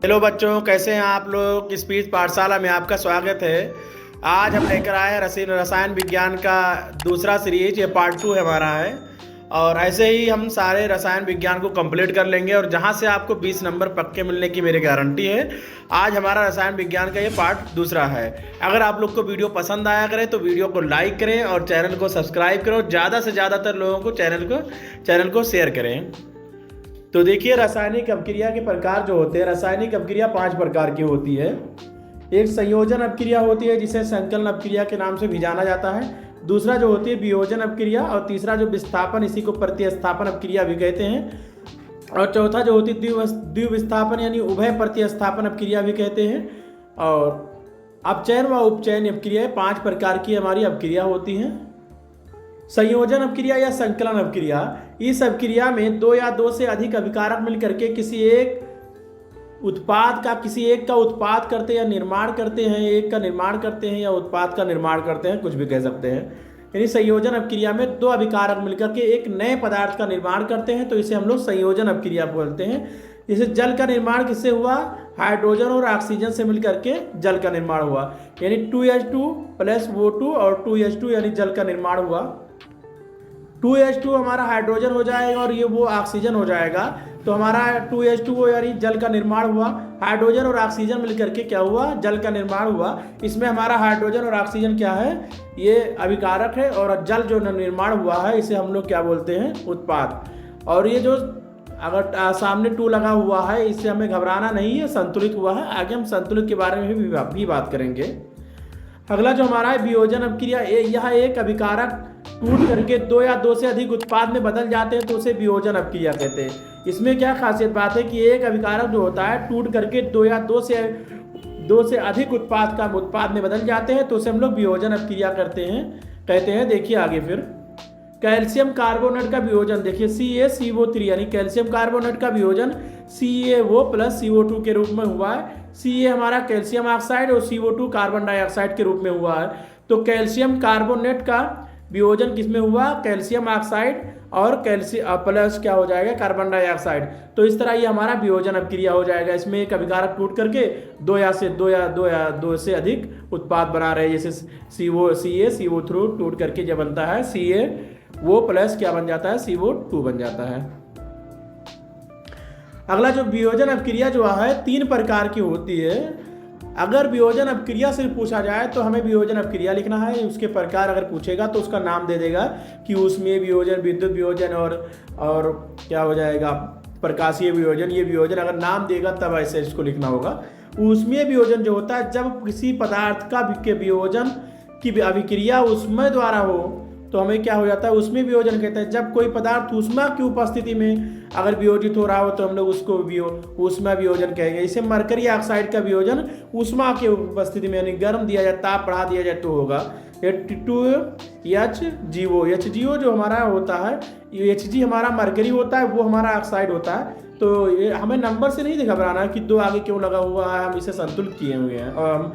Hello बच्चों, कैसे हैं आप लोग। स्पीच पाठशाला में आपका स्वागत है। आज हम लेकर आए हैं रसायन विज्ञान का दूसरा सीरीज। ये पार्ट 2 हमारा है और ऐसे ही हम सारे रसायन विज्ञान को कंप्लीट कर लेंगे और जहां से आपको 20 नंबर पक्के मिलने की मेरी गारंटी है। आज हमारा रसायन विज्ञान का ये पार्ट दूसरा है। अगर आप लोग को वीडियो पसंद आया करे तो वीडियो को लाइक करें और चैनल को सब्सक्राइब करें और ज़्यादा से ज़्यादातर लोगों को चैनल को शेयर करें। तो देखिए, रासायनिक अपक्रिया के प्रकार जो होते हैं, रासायनिक अपक्रिया 5 प्रकार की होती है। एक संयोजन अपक्रिया होती है जिसे संकलन अपक्रिया के नाम से भी जाना जाता है। दूसरा जो होती है वियोजन अपक्रिया और तीसरा जो विस्थापन, इसी को प्रतिस्थापन अपक्रिया भी कहते हैं। और चौथा जो होती है द्विविस्थापन यानी उभय प्रतिस्थापन अपक्रिया भी कहते हैं। और अपचयन व उपचयन अपक्रिया 5 प्रकार की हमारी अपक्रिया होती हैं। संयोजन अपक्रिया या संकलन अपक्रिया, इस अपक्रिया में 2 या 2 से अधिक अभिकारक मिलकर के किसी एक का उत्पाद करते या निर्माण करते हैं। एक का निर्माण करते हैं या उत्पाद का निर्माण करते हैं, कुछ भी कह सकते हैं। यानी संयोजन अपक्रिया में 2 अभिकारक मिलकर के एक नए पदार्थ का निर्माण करते हैं, तो इसे हम लोग संयोजन अपक्रिया बोलते हैं। जैसे जल का निर्माण किससे हुआ? हाइड्रोजन और ऑक्सीजन से मिलकर के जल का निर्माण हुआ, यानी 2H2 प्लस O2 और 2H2 यानी जल का निर्माण हुआ। 2H2 हमारा हाइड्रोजन हो जाएगा और ये वो ऑक्सीजन हो जाएगा, तो हमारा 2H2O यानी जल का निर्माण हुआ। हाइड्रोजन और ऑक्सीजन मिलकर के क्या हुआ? जल का निर्माण हुआ। इसमें हमारा हाइड्रोजन और ऑक्सीजन क्या है? ये अभिकारक है और जल जो निर्माण हुआ है इसे हम लोग क्या बोलते हैं? उत्पाद। और ये जो अगर सामने 2 लगा हुआ है, इससे हमें घबराना नहीं है, संतुलित हुआ है। आगे हम संतुलित के बारे में भी बात करेंगे। अगला जो हमारा है वियोजन अपक्रिया, यह एक अभिकारक टूट करके 2 या 2 से अधिक उत्पाद में बदल जाते हैं, तो उसे वियोजन अपक्रिया कहते हैं। इसमें क्या खासियत बात है कि एक अभिकारक जो होता है टूट करके 2 या 2 से अधिक उत्पाद में बदल जाते हैं, तो उसे हम लोग वियोजन अपक्रिया कहते हैं। देखिए आगे फिर कैल्शियम कार्बोनेट का वियोजन, देखिए CaCO3 यानी कैल्शियम कार्बोनेट का वियोजन CaO प्लस CO2 के रूप में हुआ है। Ca हमारा कैल्शियम ऑक्साइड और CO2 कार्बन डाइऑक्साइड के रूप में हुआ है। तो कैल्शियम कार्बोनेट का वियोजन किसमें हुआ? कैल्शियम ऑक्साइड और कैल्शियम प्लस क्या हो जाएगा? Carbon dioxide. तो इस तरह ये हमारा वियोजन अपक्रिया हो जाएगा। इसमें एक अभिकारक टूट करके 2 से अधिक उत्पाद बना रहे हैं। जैसे CaCO3 टूट करके जब बनता है CaO प्लस क्या बन जाता है? CO2 बन जाता है। अगला जो वियोजन अपक्रिया जो है 3 प्रकार की होती है। अगर वियोजन अपक्रिया से पूछा जाए तो हमें वियोजन अपक्रिया लिखना है। उसके प्रकार अगर पूछेगा तो उसका नाम दे देगा कि ऊष्मीय वियोजन, विद्युत वियोजन और क्या हो जाएगा? प्रकाशीय वियोजन। ये वियोजन अगर नाम देगा तब ऐसे इसको लिखना होगा। ऊष्मीय वियोजन जो होता है जब किसी पदार्थ के वियोजन की अभिक्रिया ऊष्मा द्वारा हो तो हमें क्या हो जाता है? ऊष्मीय वियोजन कहते हैं। जब कोई पदार्थ ऊष्मा की उपस्थिति में अगर वियोजित हो रहा हो तो हम लोग उसको ऊष्मा वियोजन कहेंगे। इसे मरकरी ऑक्साइड का वियोजन ऊष्मा की उपस्थिति में यानी गर्म दिया जाए, ताप बढ़ा दिया जाए तो होगा। HGO जो हमारा होता है, Hg हमारा मरकरी होता है, वो हमारा ऑक्साइड होता है। तो ये हमें नंबर से नहीं घबराना है कि 2 आगे क्यों लगा हुआ है, हम इसे संतुलित किए हुए हैं। और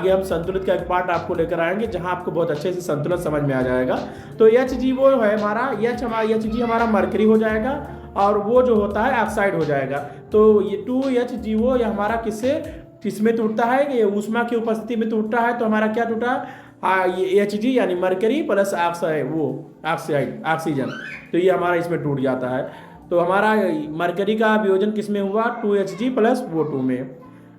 हम संतुलित का एक पार्ट आपको लेकर आएंगे जहां आपको बहुत अच्छे से संतुलन समझ में आ जाएगा। तो HGO है हमारा, Hg हमारा मरकरी हो जाएगा और वो जो होता है ऑक्साइड हो जाएगा। तो ये 2HGO ये हमारा किसमें टूटता है? ये ऊष्मा की उपस्थिति में टूटता है। तो हमारा क्या टूटा? ये Hg यानी मरकरी प्लस ऑक्सीजन, तो ये हमारा इसमें टूट जाता है। तो हमारा मरकरी का वियोजन किसमें हुआ? 2Hg प्लस O2 में।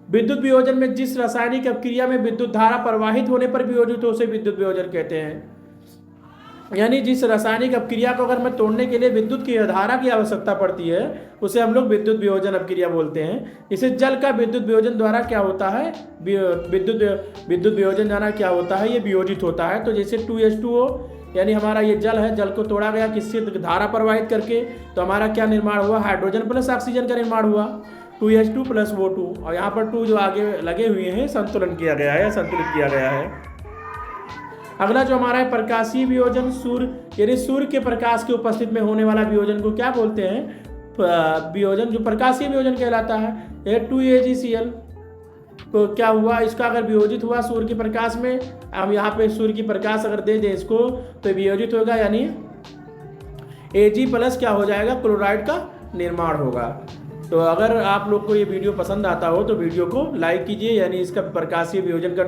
विद्युत वियोजन में जिस रासायनिक अपक्रिया में विद्युत धारा प्रवाहित होने पर वियोजित हो उसे विद्युत वियोजन कहते हैं। यानी जिस रासायनिक अपक्रिया को अगर मैं तोड़ने के लिए विद्युत की धारा की आवश्यकता पड़ती है उसे हम लोग विद्युत वियोजन अपक्रिया बोलते हैं। इसे जल का विद्युत वियोजन द्वारा क्या होता है? विद्युत वियोजन द्वारा क्या होता है? ये वियोजित होता है। तो जैसे 2H2O यानी हमारा ये जल है, जल को तोड़ा गया किससे? धारा प्रवाहित करके, तो हमारा क्या निर्माण हुआ? हाइड्रोजन प्लस ऑक्सीजन का निर्माण हुआ, 2H2 प्लस O2। और यहाँ पर 2 जो आगे लगे हुए हैं संतुलित किया गया है। अगला जो हमारा है प्रकाशीय वियोजन, सूर्य के प्रकाश की उपस्थिति में होने वाला वियोजन को क्या बोलते हैं? वियोजन जो प्रकाशीय वियोजन कहलाता है। 2AgCl तो क्या हुआ? इसका अगर वियोजित हुआ सूर्य के प्रकाश में, हम यहाँ पे सूर्य की प्रकाश अगर दे दें इसको तो वियोजित होगा, यानी Ag प्लस क्या हो जाएगा? क्लोराइड का निर्माण होगा। तो अगर आप लोग को ये वीडियो पसंद आता हो तो वीडियो को लाइक कीजिए। यानी इसका प्रकाशीय वियोजन का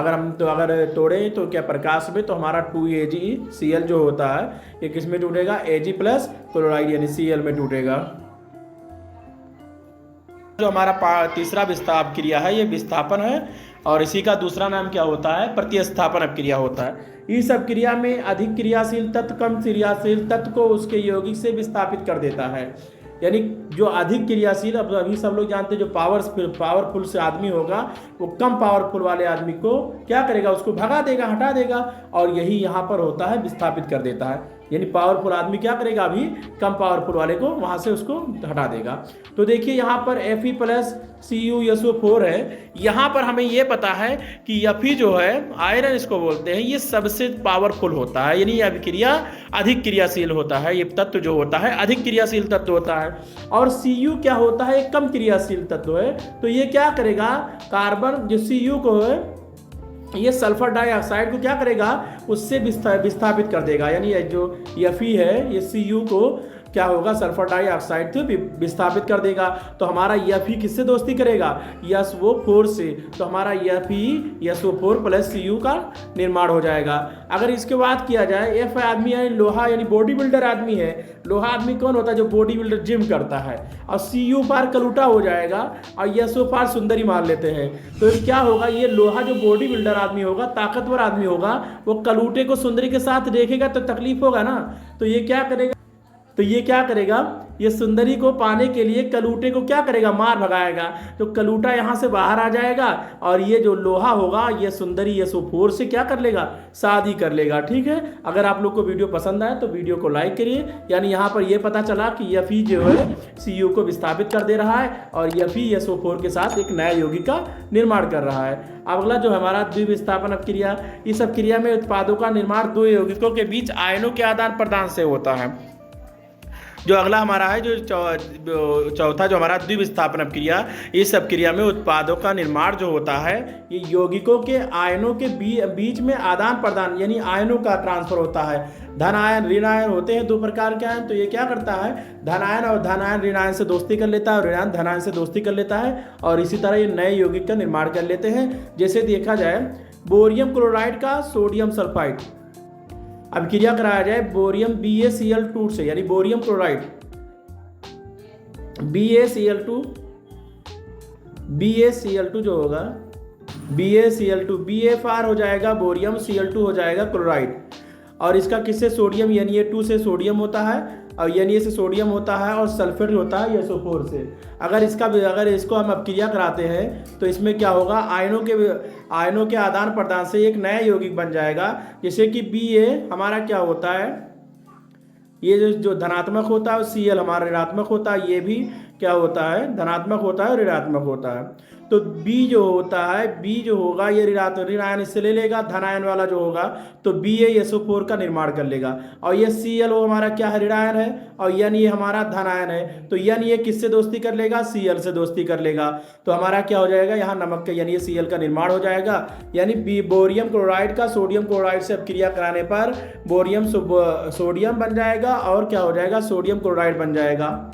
अगर तोड़ें तो क्या प्रकाश में, तो हमारा 2AgCl जो होता है ये किस में टूटेगा, Ag प्लस क्लोराइड यानी Cl में टूटेगा। जो हमारा तीसरा विस्थापन क्रिया है ये विस्थापन है, और इसी का दूसरा नाम क्या होता है, प्रतिस्थापन अपक्रिया होता है। इस अपक्रिया में अधिक क्रियाशील तत्व कम क्रियाशील तत्व को उसके यौगिक से विस्थापित कर देता है। यानी जो अधिक क्रियाशील, अब अभी सब लोग जानते हैं, जो पावरफुल से आदमी होगा वो कम पावरफुल वाले आदमी को क्या करेगा, उसको भगा देगा, हटा देगा, और यही यहाँ पर होता है, विस्थापित कर देता है। यानी पावरफुल आदमी क्या करेगा, अभी कम पावरफुल वाले को वहाँ से उसको हटा देगा। तो देखिए यहाँ पर Fe प्लस CuSO4 है। यहाँ पर हमें ये पता है कि Fe जो है, आयरन इसको बोलते हैं, ये सबसे पावरफुल होता है, यानी यह अभिक्रिया अधिक क्रियाशील होता है। ये तत्व जो होता है अधिक क्रियाशील तत्व होता है, और Cu क्या होता है, एक कम क्रियाशील तत्व है। तो ये क्या करेगा, कार्बन जो Cu को है, ये सल्फर डाइऑक्साइड को क्या करेगा, उससे विस्थापित कर देगा। यानी ये जो Fe है, ये Cu को क्या होगा, सल्फर डाइऑक्साइड से विस्थापित कर देगा। तो हमारा Fe किससे दोस्ती करेगा, SO4 से। तो हमारा FeSO4 प्लस Cu का निर्माण हो जाएगा। अगर इसके बाद किया जाए, F आदमी है लोहा, यानी बॉडी बिल्डर आदमी है। लोहा आदमी कौन होता है, जो बॉडी बिल्डर जिम करता है। और Cu पार कलूटा हो जाएगा, और SO पार सुंदरी मान लेते हैं। तो क्या होगा, ये लोहा जो बॉडी बिल्डर आदमी होगा, ताकतवर आदमी होगा, वो कलूटे को सुंदरी के साथ देखेगा तो तकलीफ होगा ना। तो ये क्या करेगा, ये सुंदरी को पाने के लिए कलूटे को क्या करेगा, मार भगाएगा। तो कलूटा यहाँ से बाहर आ जाएगा, और ये जो लोहा होगा, ये सुंदरी SO4 से क्या कर लेगा, शादी कर लेगा। ठीक है, अगर आप लोग को वीडियो पसंद आए तो वीडियो को लाइक करिए। यानी यहाँ पर ये पता चला कि Fe जो है Cu को विस्थापित कर दे रहा है, और FeSO4 के साथ एक नया यौगिक का निर्माण कर रहा है। अब अगला जो हमारा द्विविस्थापन अपक्रिया, इस अपक्रिया में उत्पादों का निर्माण दो यौगिकों के बीच आयनों के आदान प्रदान से होता है। जो अगला हमारा है, जो चौथा जो हमारा द्विविस्थापन अपक्रिया, इस अपक्रिया में उत्पादों का निर्माण जो होता है, ये यौगिकों के आयनों के बीच में आदान प्रदान, यानी आयनों का ट्रांसफर होता है। धन आयन ऋण आयन होते हैं, दो प्रकार के आयन। तो ये क्या करता है, धन आयन और धन आयन ऋण आयन से दोस्ती कर लेता है, और ऋण आयन धन आयन से दोस्ती कर लेता है, और इसी तरह ये नए यौगिक का निर्माण कर लेते हैं। जैसे देखा जाए, बोरियम क्लोराइड का सोडियम सल्फाइड अब क्रिया कराया जाए बोरियम BaCl2 से, यानी बोरियम क्लोराइड BaCl2 जो होगा, BaCl2 BFR हो जाएगा बोरियम, Cl2 हो जाएगा क्लोराइड। और इसका किससे, सोडियम Na2 से सोडियम होता है, और Na से सोडियम होता है, और सल्फेट होता है SO4 से। अगर इसको हम अपक्रिया कराते हैं तो इसमें क्या होगा, आयनों के आदान प्रदान से एक नया यौगिक बन जाएगा। जैसे कि Ba हमारा क्या होता है, ये जो धनात्मक होता है, Cl हमारा ऋणात्मक होता है, ये भी क्या होता है, धनात्मक होता है और ऋणात्मक होता है। तो B जो होता है, B जो होगा ये ऋण आयन इससे ले लेगा, धन आयन वाला जो होगा तो BaSO4 का निर्माण कर लेगा। और ये Cl वो हमारा क्या है, ऋण आयन है, और N ये हमारा धन आयन है। तो N ये किससे दोस्ती कर लेगा, Cl से दोस्ती कर लेगा। तो हमारा क्या हो जाएगा, यहाँ नमक का यानी Cl का निर्माण हो जाएगा। यानी बोरियम क्लोराइड का सोडियम क्लोराइड से अपक्रिया कराने पर बोरियम सोडियम बन जाएगा, और क्या हो जाएगा, सोडियम क्लोराइड बन जाएगा।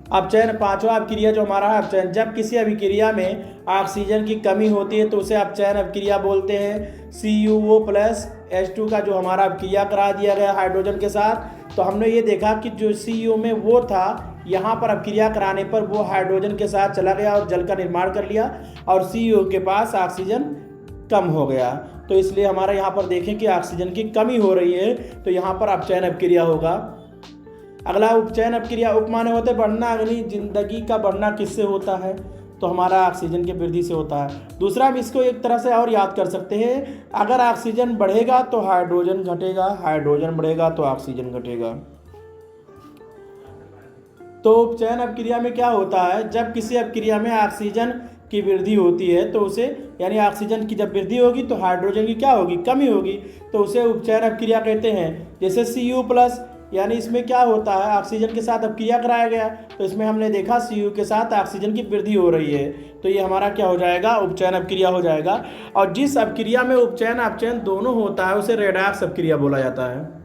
अपचयन, पांचवा अपक्रिया जो हमारा है अपचयन। जब किसी अभिक्रिया में ऑक्सीजन की कमी होती है तो उसे अपचयन अपक्रिया बोलते हैं। CuO प्लस H2 का जो हमारा अपक्रिया करा दिया गया हाइड्रोजन के साथ, तो हमने ये देखा कि जो Cu में वो था, यहाँ पर अपक्रिया कराने पर वो हाइड्रोजन के साथ चला गया और जल का निर्माण कर लिया, और Cu के पास ऑक्सीजन कम हो गया। तो इसलिए हमारा यहाँ पर देखें कि ऑक्सीजन की कमी हो रही है, तो यहाँ पर अपचयन अपक्रिया होगा। अगला उपचयन अपक्रिया, उप माने होते बढ़ना, अग्नि जिंदगी का बढ़ना किससे होता है, तो हमारा ऑक्सीजन की वृद्धि से होता है। दूसरा हम इसको एक तरह से और याद कर सकते हैं, अगर ऑक्सीजन बढ़ेगा तो हाइड्रोजन घटेगा, हाइड्रोजन बढ़ेगा तो ऑक्सीजन घटेगा। तो उपचयन अपक्रिया में क्या होता है, जब किसी अपक्रिया में ऑक्सीजन की वृद्धि होती है तो उसे, यानी ऑक्सीजन की जब वृद्धि होगी तो हाइड्रोजन की क्या होगी, कमी होगी, तो उसे उपचयन अपक्रिया कहते हैं। जैसे Cu प्लस, यानी इसमें क्या होता है, ऑक्सीजन के साथ अपक्रिया कराया गया, तो इसमें हमने देखा Cu के साथ ऑक्सीजन की वृद्धि हो रही है, तो ये हमारा क्या हो जाएगा, उपचयन अपक्रिया हो जाएगा। और जिस अपक्रिया में उपचयन अपचयन दोनों होता है उसे रेडॉक्स अपक्रिया बोला जाता है।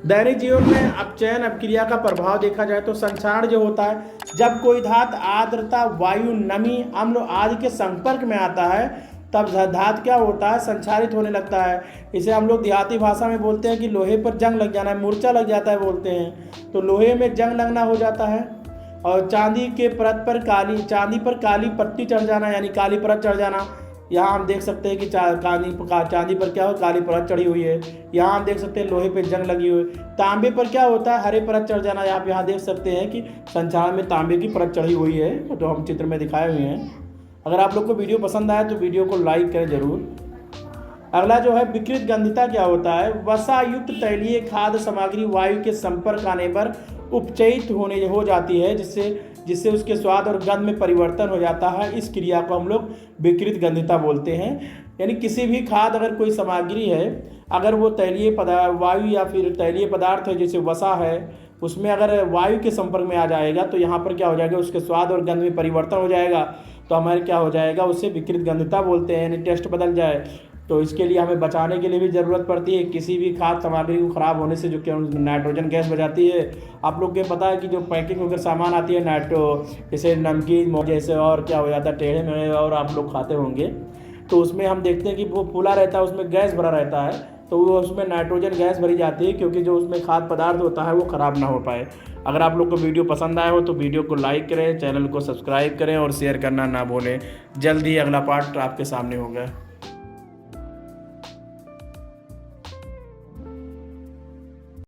दैनिक जीवन में अपचयन अपक्रिया का प्रभाव देखा जाए तो संक्षारण जो होता है, जब कोई धातु आर्द्रता, वायु, नमी, अम्ल आदि के संपर्क में आता है तब धातु क्या होता है, संक्षारित होने लगता है। इसे हम लोग देहाती भाषा में बोलते हैं कि लोहे पर जंग लग जाना, मूर्छा लग जाता है बोलते हैं। तो लोहे में जंग लगना हो जाता है। और चांदी के परत पर चांदी पर काली पट्टी चढ़ जाना, यानी काली परत चढ़ जाना। यहाँ हम देख सकते हैं कि चांदी पर क्या हो, काली परत चढ़ी हुई है। यहाँ हम देख सकते हैं लोहे पे जंग लगी हुई है। तांबे पर क्या होता है, हरे परत चढ़ जाना। आप यहाँ देख सकते हैं कि संक्षारण में तांबे की परत चढ़ी हुई है, तो हम चित्र में दिखाए हुए हैं। अगर आप लोग को वीडियो पसंद आए तो वीडियो को लाइक करें जरूर। अगला जो है विकृत गंधिता क्या होता है, वसा युक्त तैलीय खाद्य सामग्री वायु के संपर्क आने पर उपचयित हो जाती है, जिससे उसके स्वाद और गंध में परिवर्तन हो जाता है। इस क्रिया को हम लोग विकृत गंधिता बोलते हैं। यानी किसी भी खाद्य, अगर कोई सामग्री है, अगर वो तैलीय पदार्थ, वायु या फिर तैलीय पदार्थ है, जैसे वसा है, उसमें अगर वायु के संपर्क में आ जाएगा तो यहाँ पर क्या हो जाएगा, उसके स्वाद और गंध में परिवर्तन हो जाएगा। तो हमारे क्या हो जाएगा, उससे विकृत गंधिता बोलते हैं, यानी टेस्ट बदल जाए। तो इसके लिए हमें बचाने के लिए भी ज़रूरत पड़ती है किसी भी खाद्य सामग्री को ख़राब होने से, जो कि नाइट्रोजन गैस बजाती है। आप लोग को पता है कि जो पैकिंग होकर सामान आती है जैसे नमकीन जैसे, और क्या हो जाता है टेढ़े मेढ़े, और आप लोग खाते होंगे, तो उसमें हम देखते हैं कि वो फूला रहता है, उसमें गैस भरा रहता है, तो वो उसमें नाइट्रोजन गैस भरी जाती है, क्योंकि जो उसमें खाद्य पदार्थ होता है वो ख़राब ना हो पाए। अगर आप लोग को वीडियो पसंद आया हो तो वीडियो को लाइक करें, चैनल को सब्सक्राइब करें और शेयर करना ना भूलें। जल्दी अगला पार्ट आपके सामने होगा।